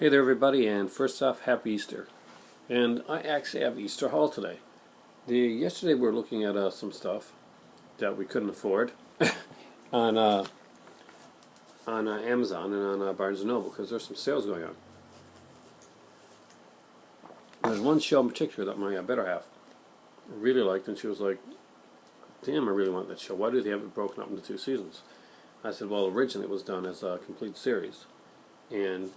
Hey there everybody, and first off, Happy Easter. And I actually have Easter haul today. Yesterday we were looking at some stuff that we couldn't afford on Amazon and on Barnes & Noble because there's some sales going on. There's one show in particular that my better half really liked, and she was like, damn, I really want that show. Why do they have it broken up into 2 seasons? I said, well, originally it was done as a complete series, and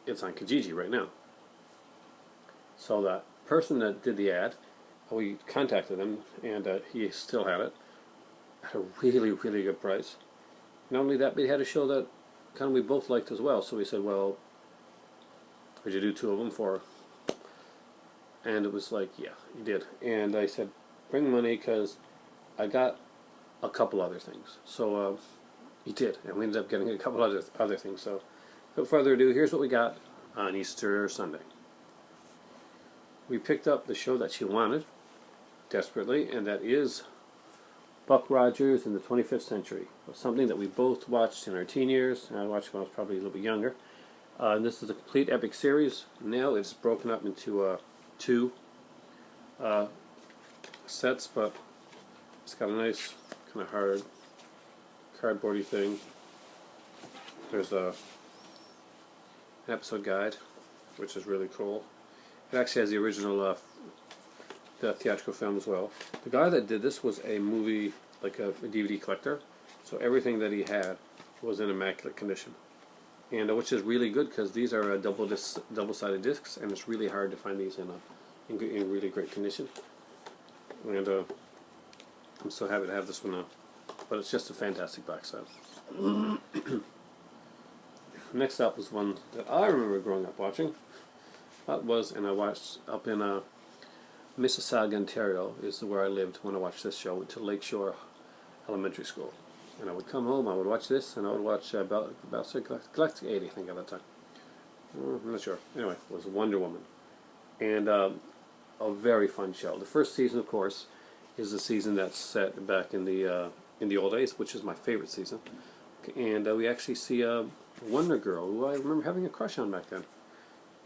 it's on Kijiji right now. So that person that did the ad, we contacted him, and he still had it at a really, really good price. Not only that, but he had a show that kind of we both liked as well. So we said, well, could you do 2 of them for? And it was like, yeah, he did. And I said, bring money because I got a couple other things. So he did, and we ended up getting a couple other things. So without further ado, here's what we got on Easter Sunday. We picked up the show that she wanted desperately, and that is Buck Rogers in the 25th Century. It was something that we both watched in our teen years, and I watched when I was probably a little bit younger. And this is a complete epic series. Now it's broken up into 2 sets, but it's got a nice kind of hard cardboardy thing. There's an episode guide, which is really cool. It actually has the original the theatrical film as well. The guy that did this was a movie, like a DVD collector, so everything that he had was in immaculate condition, and which is really good because these are double-sided discs, and it's really hard to find these in really great condition. And I'm so happy to have this one now. But it's just a fantastic box set. Next up was one that I remember growing up watching. That was, and I watched up in Mississauga, Ontario, is where I lived when I watched this show. I went to Lakeshore Elementary School. And I would come home, I would watch this, and I would watch Galactic 80, I think, at that time. I'm not sure. Anyway, it was Wonder Woman. And a very fun show. The first season, of course, is the season that's set back in the old days, which is my favorite season. And we actually see Wonder Girl, who I remember having a crush on back then.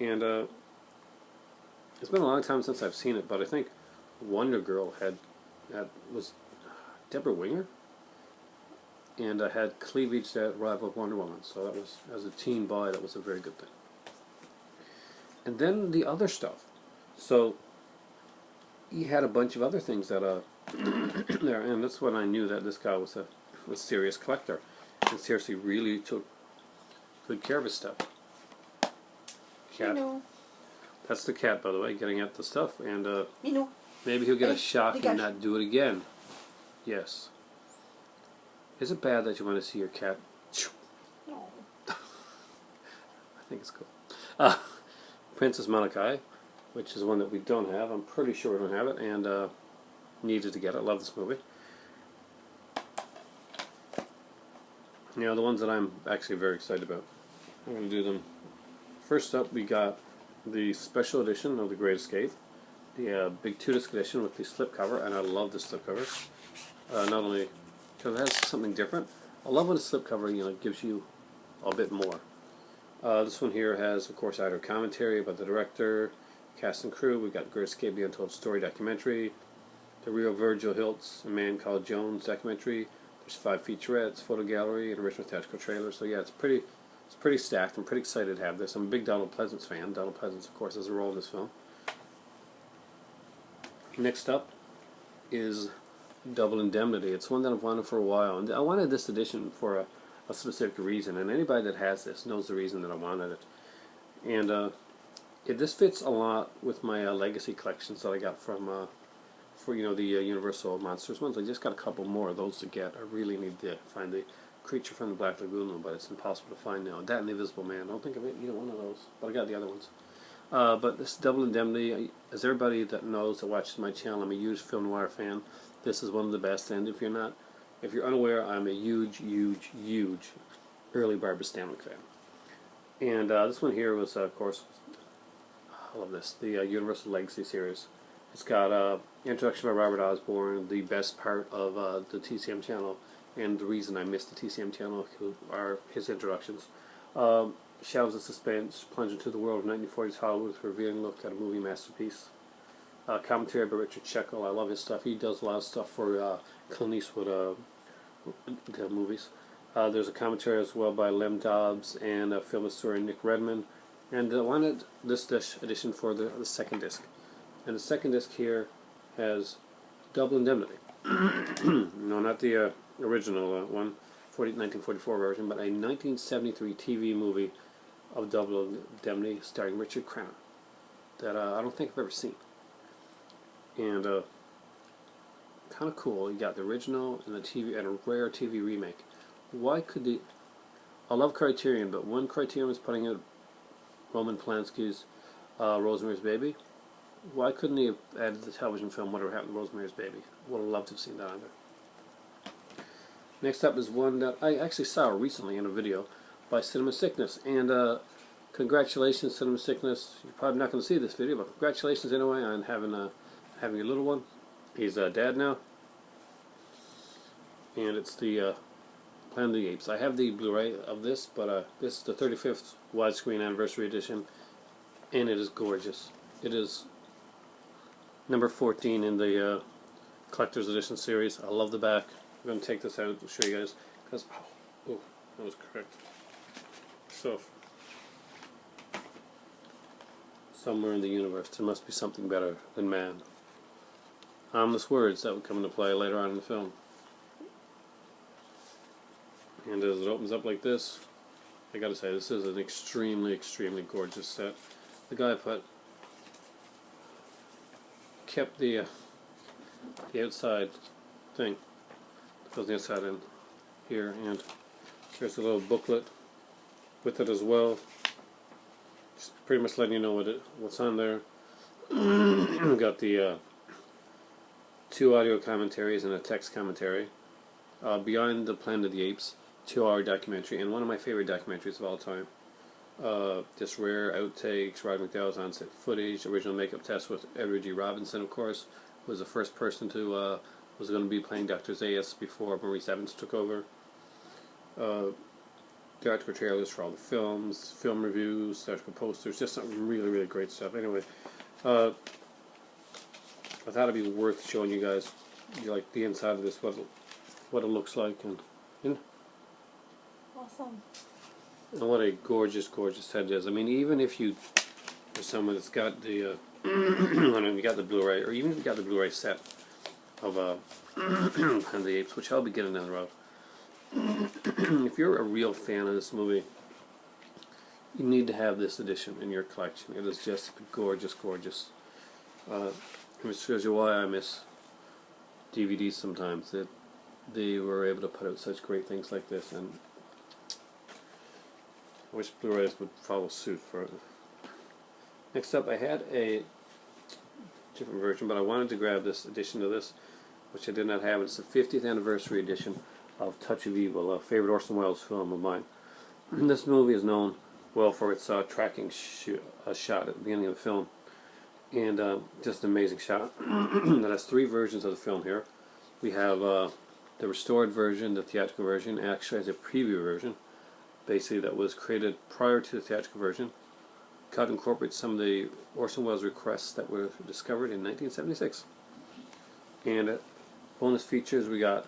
And it's been a long time since I've seen it, but I think Wonder Girl was Deborah Winger, and had cleavage that rivaled Wonder Woman. So that was, as a teen boy, that was a very good thing. And then the other stuff. So he had a bunch of other things that there, and that's when I knew that this guy was a serious collector, and seriously really took good care of his stuff. Cat. That's the cat, by the way, getting at the stuff, and maybe he'll get a shock and not do it again. Yes. Is it bad that you want to see your cat? No. I think it's cool. Princess Malachi, which is one that we don't have. I'm pretty sure we don't have it, and needed to get it. I love this movie. You know, the ones that I'm actually very excited about. I'm going to do them. First up, we got the special edition of The Great Escape, the big 2-disc edition with the slipcover, and I love the slipcover. Not only because it has something different. I love when a slipcover, gives you a bit more. This one here has, of course, either commentary about the director, cast and crew. We've got Great Escape, the Untold Story documentary, the real Virgil Hilt's A Man Called Jones documentary. There's 5 featurettes, photo gallery, and original theatrical trailer. So yeah, it's pretty stacked. I'm pretty excited to have this. I'm a big Donald Pleasance fan. Donald Pleasance, of course, has a role in this film. Next up is Double Indemnity. It's one that I've wanted for a while, and I wanted this edition for a specific reason, and anybody that has this knows the reason that I wanted it. And this fits a lot with my legacy collections that I got from for the Universal Monsters ones. I just got a couple more of those to get. I really need to find the Creature from the Black Lagoon, but it's impossible to find now. That and the Invisible Man. I don't think I've either one of those, but I got the other ones. But this Double Indemnity, as everybody that knows that watches my channel, I'm a huge film noir fan. This is one of the best, and if you're unaware, I'm a huge early Barbara Stanwyck fan. And this one here was, of course, I love this, the Universal Legacy series. It's got introduction by Robert Osborne, the best part of the TCM channel, and the reason I missed the TCM channel are his introductions. shelves of suspense, plunge into the world of 1940s Hollywood with a revealing look at a movie masterpiece. Commentary by Richard Sheckle. I love his stuff. He does a lot of stuff for Clint Eastwood movies. There's a commentary as well by Lem Dobbs and a film historian Nick Redman. And I wanted this edition for the second disc. And the second disc here has Double Indemnity. No, not the original one, 1944 version, but a 1973 TV movie of Double Indemnity starring Richard Crenna that I don't think I've ever seen. And kind of cool. You got the original and the TV and a rare TV remake. Why could I love Criterion, but when Criterion was putting out Roman Polanski's Rosemary's Baby, why couldn't he have added the television film Whatever Happened to Rosemary's Baby? Would have loved to have seen that on there. Next up is one that I actually saw recently in a video by Cinema Sickness, and congratulations, Cinema Sickness. You're probably not going to see this video, but congratulations anyway on having a little one. He's a dad now, and it's the Planet of the Apes. I have the Blu-ray of this, but this is the 35th widescreen anniversary edition, and it is gorgeous. It is number 14 in the collector's edition series. I love the back. I'm going to take this out to show you guys, because oh, that was correct. So somewhere in the universe there must be something better than man. Ominous words that would come into play later on in the film. And as it opens up like this, I gotta say, this is an extremely, extremely gorgeous set. The guy kept the outside thing that goes on the outside in here, and there's a little booklet with it as well. Just pretty much letting you know what's on there. We've got the 2 audio commentaries and a text commentary. Beyond the Planet of the Apes, 2-hour documentary, and one of my favorite documentaries of all time. Just rare outtakes, Rod McDowell's on-set footage, original makeup test with Edward G. Robinson, of course, who was the first person to was going to be playing Dr. Zaius before Maurice Evans took over. Theatrical trailers for all the films, film reviews, theatrical posters, just some really, really great stuff. Anyway, I thought it'd be worth showing you guys, like, the inside of this, what it looks like, and awesome. And what a gorgeous, gorgeous set it is. I mean, even if you are someone that's got the you got the Blu-ray, or even if you got the Blu-ray set of Planet of the Apes, which I'll be getting down the road. If you're a real fan of this movie, you need to have this edition in your collection. It is just gorgeous, gorgeous. Which shows you why I miss DVDs sometimes. That they were able to put out such great things like this, and I wish Blu-rays would follow suit for it. Next up, I had a different version, but I wanted to grab this edition of this, which I did not have. It's the 50th anniversary edition of Touch of Evil, a favorite Orson Welles film of mine. This movie is known well for its tracking shot at the beginning of the film, and just an amazing shot. That has 3 versions of the film here. We have the restored version, the theatrical version, actually has a preview version, basically that was created prior to the theatrical version. Cut incorporates some of the Orson Welles requests that were discovered in 1976. And bonus features, we got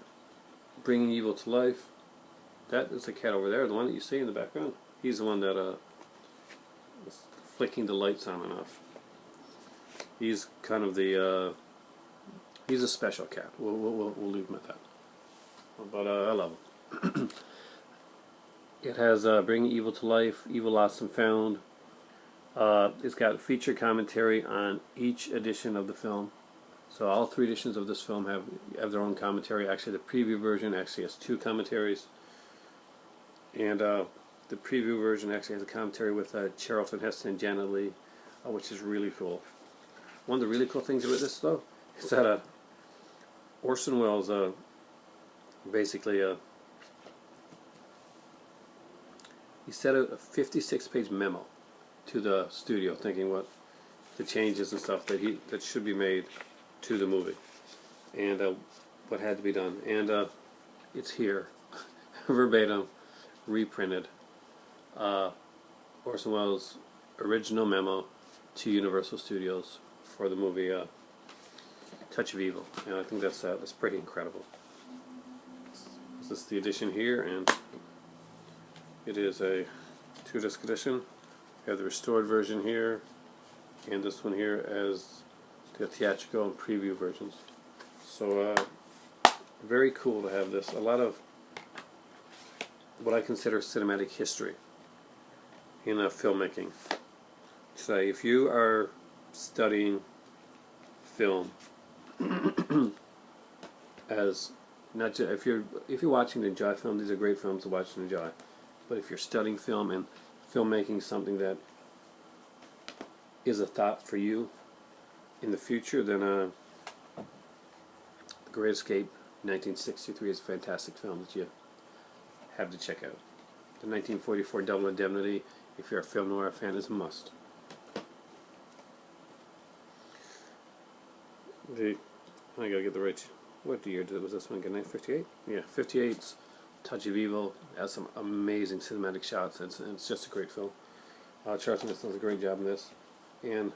Bringing Evil to Life. That is the cat over there, the one that you see in the background. He's the one that is flicking the lights on and off. He's kind of the he's a special cat. We'll leave him at that. But I love him. It has Bringing Evil to Life, Evil Lost and Found. It's got feature commentary on each edition of the film. So all 3 editions of this film have their own commentary. Actually, the preview version actually has 2 commentaries. And the preview version actually has a commentary with Charlton Heston and Janet Leigh, which is really cool. One of the really cool things about this, though, is that Orson Welles basically he sent out a 56-page memo to the studio, thinking what the changes and stuff that should be made to the movie, and what had to be done, and it's here, verbatim, reprinted. Orson Welles' original memo to Universal Studios for the movie Touch of Evil, and I think that's pretty incredible. This is the edition here, and it is a 2-disc edition. We have the restored version here, and this one here as the theatrical and preview versions. So very cool to have this. A lot of what I consider cinematic history in filmmaking. So if you are studying film as not just, if you're watching to enjoy film, these are great films to watch and enjoy. But if you're studying film and filmmaking something that is a thought for you in the future, then The Great Escape 1963 is a fantastic film that you have to check out. The 1944 Double Indemnity, if you're a film noir fan, is a must. I gotta get the right. What year was this one again? 1958? Yeah, 58's Touch of Evil has some amazing cinematic shots. It's just a great film. Charlton Heston does a great job in this, and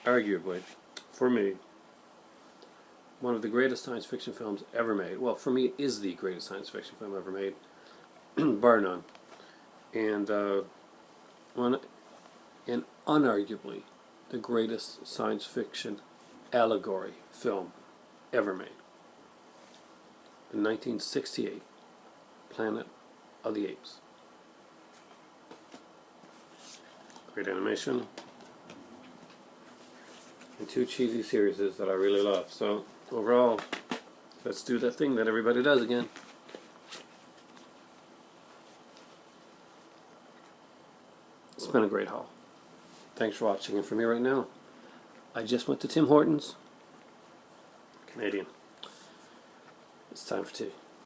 arguably, for me, one of the greatest science fiction films ever made. Well, for me, it is the greatest science fiction film ever made, bar none. And unarguably the greatest science fiction allegory film ever made. The 1968 Planet of the Apes. Great animation. And 2 cheesy series that I really love. So overall, let's do that thing that everybody does again. It's been a great haul. Thanks for watching, and for me right now, I just went to Tim Hortons. Canadian. It's time for tea.